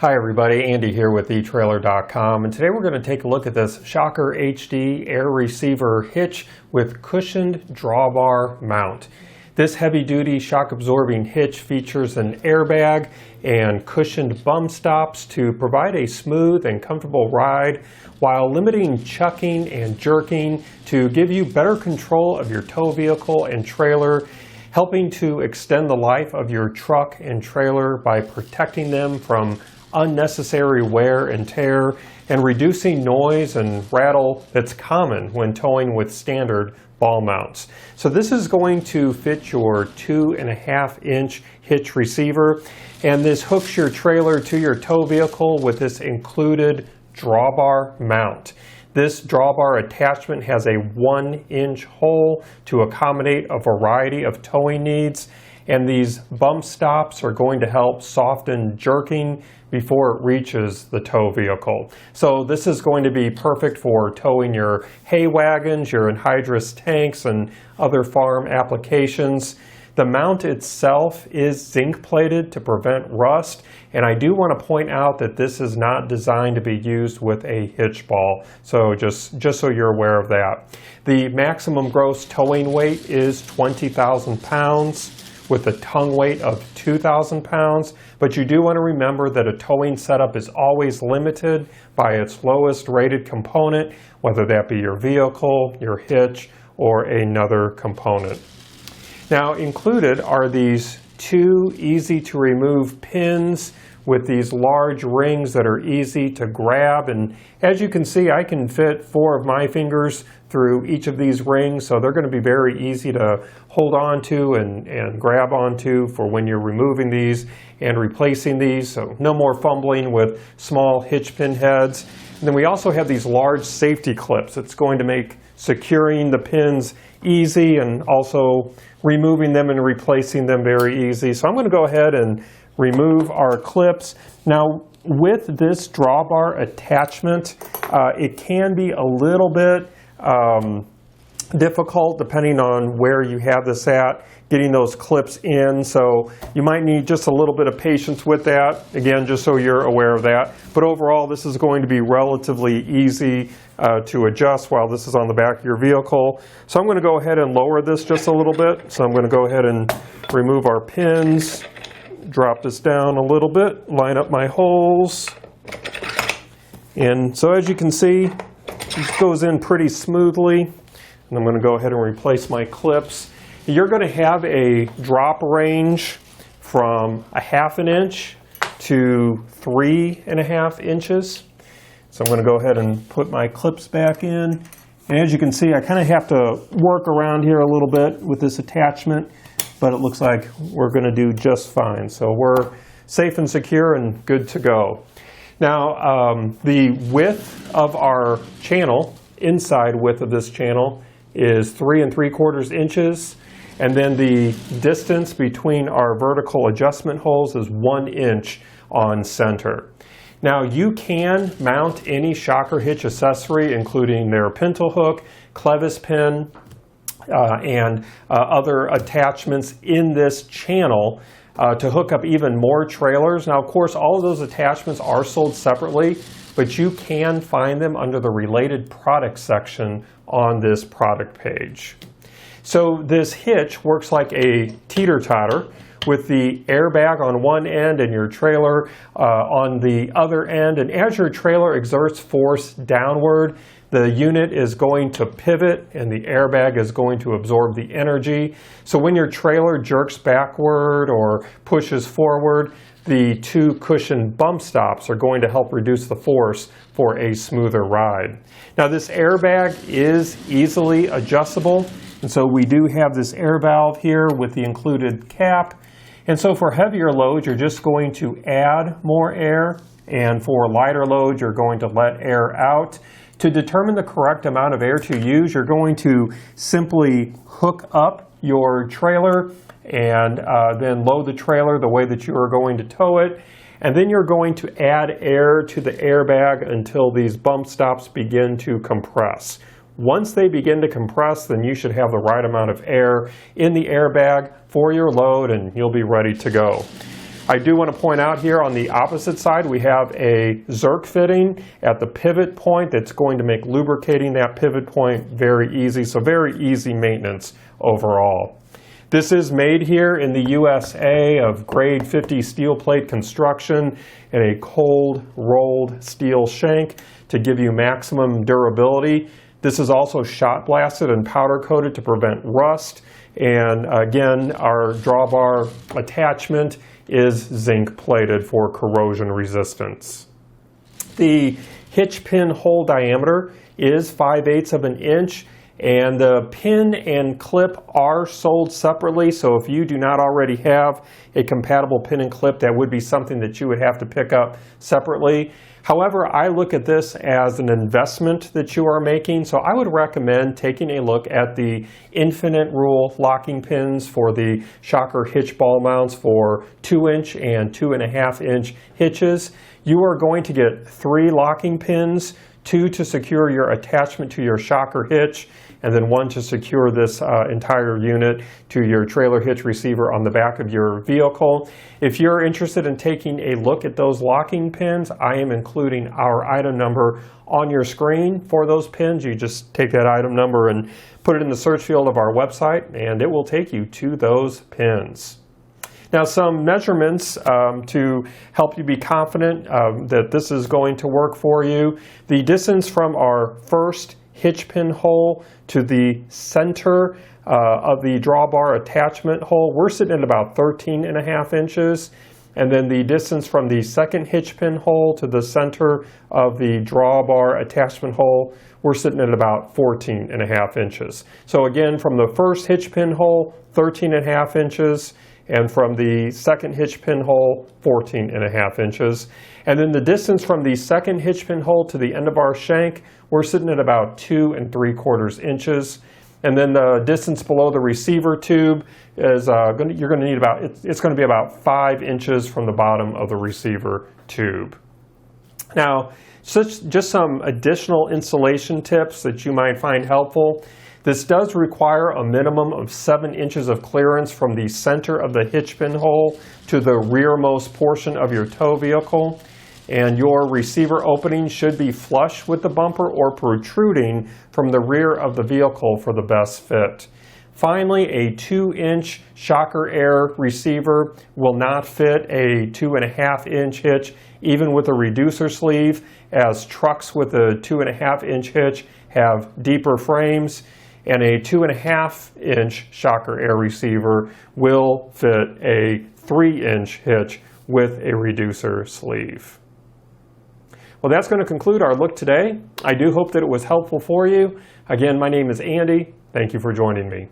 Hi everybody, Andy here with etrailer.com, and today we're going to take a look at this Shocker HD air receiver hitch with cushioned drawbar mount. This heavy-duty shock-absorbing hitch features an airbag and cushioned bum stops to provide a smooth and comfortable ride while limiting chucking and jerking to give you better control of your tow vehicle and trailer, helping to extend the life of your truck and trailer by protecting them from unnecessary wear and tear and reducing noise and rattle that's common when towing with standard ball mounts. So this is going to fit your 2.5-inch hitch receiver, and this hooks your trailer to your tow vehicle with this included drawbar mount. This drawbar attachment has a 1-inch hole to accommodate a variety of towing needs, and these bump stops are going to help soften jerking before it reaches the tow vehicle. So this is going to be perfect for towing your hay wagons, your anhydrous tanks, and other farm applications. The mount itself is zinc plated to prevent rust, and I do want to point out that this is not designed to be used with a hitch ball, so just so you're aware of that. The maximum gross towing weight is 20,000 pounds with a tongue weight of 2,000 pounds, but you do want to remember that a towing setup is always limited by its lowest rated component, whether that be your vehicle, your hitch, or another component. Now included are these two easy to remove pins with these large rings that are easy to grab, and as you can see, I can fit 4 of my fingers through each of these rings, so they're going to be very easy to hold on to and grab onto for when you're removing these and replacing these, so no more fumbling with small hitch pin heads. And then we also have these large safety clips. It's going to make securing the pins easy and also removing them and replacing them very easy. So I'm going to go ahead and remove our clips. Now with this drawbar attachment, it can be a little bit difficult depending on where you have this at, getting those clips in, so you might need just a little bit of patience with that, again, just so you're aware of that. But overall, this is going to be relatively easy to adjust while this is on the back of your vehicle. So I'm going to go ahead and lower this just a little bit. So I'm going to go ahead and remove our pins, drop this down a little bit, line up my holes, and so as you can see, this goes in pretty smoothly. And I'm going to go ahead and replace my clips. You're going to have a drop range from 1/2 inch to 3.5 inches. So I'm going to go ahead and put my clips back in. And as you can see, I kind of have to work around here a little bit with this attachment, but it looks like we're going to do just fine. So we're safe and secure and good to go. Now, the width of our channel, inside width of this channel, is 3 3/4 inches. And then the distance between our vertical adjustment holes is 1 inch on center. Now you can mount any shocker hitch accessory, including their pintle hook, clevis pin, and other attachments in this channel to hook up even more trailers. Now, of course, all of those attachments are sold separately, but you can find them under the related products section on this product page. So this hitch works like a teeter-totter with the airbag on one end and your trailer on the other end. And as your trailer exerts force downward, the unit is going to pivot and the airbag is going to absorb the energy. So when your trailer jerks backward or pushes forward, the 2 cushion bump stops are going to help reduce the force for a smoother ride. Now this airbag is easily adjustable, and so we do have this air valve here with the included cap. And so for heavier loads, you're just going to add more air, and for lighter loads, you're going to let air out. To determine the correct amount of air to use, you're going to simply hook up your trailer and then load the trailer the way that you are going to tow it. And then you're going to add air to the airbag until these bump stops begin to compress. Once they begin to compress, then you should have the right amount of air in the airbag for your load and you'll be ready to go. I do want to point out here on the opposite side we have a Zerk fitting at the pivot point that's going to make lubricating that pivot point very easy, so very easy maintenance overall. This is made here in the USA of grade 50 steel plate construction and a cold rolled steel shank to give you maximum durability. This is also shot blasted and powder coated to prevent rust. And again, our drawbar attachment is zinc plated for corrosion resistance. The hitch pin hole diameter is 5/8 of an inch, and the pin and clip are sold separately, so if you do not already have a compatible pin and clip, that would be something that you would have to pick up separately. However, I look at this as an investment that you are making, so I would recommend taking a look at the infinite rule locking pins for the Shocker hitch ball mounts for 2-inch and 2.5-inch hitches. You are going to get 3 locking pins, 2 to secure your attachment to your Shocker hitch, and then 1 to secure this entire unit to your trailer hitch receiver on the back of your vehicle. If you're interested in taking a look at those locking pins, I am including our item number on your screen for those pins. You just take that item number and put it in the search field of our website, and it will take you to those pins. Now, some measurements to help you be confident that this is going to work for you. The distance from our first hitch pin hole to the center of the drawbar attachment hole, we're sitting at about 13.5 inches. And then the distance from the second hitch pin hole to the center of the drawbar attachment hole, we're sitting at about 14.5 inches. So again, from the first hitch pin hole, 13.5 inches. And from the second hitch pin hole, 14.5 inches. And then the distance from the second hitch pin hole to the end of our shank, we're sitting at about 2 3/4 inches. And then the distance below the receiver tube is you're going to need about, it's going to be about 5 inches from the bottom of the receiver tube. Now, just some additional installation tips that you might find helpful. This does require a minimum of 7 inches of clearance from the center of the hitch pin hole to the rearmost portion of your tow vehicle. And your receiver opening should be flush with the bumper or protruding from the rear of the vehicle for the best fit. Finally, a 2-inch Shocker Air receiver will not fit a 2.5-inch hitch, even with a reducer sleeve, as trucks with a 2.5-inch hitch have deeper frames. And a 2.5-inch Shocker Air receiver will fit a 3-inch hitch with a reducer sleeve. Well, that's going to conclude our look today. I do hope that it was helpful for you. Again, my name is Andy. Thank you for joining me.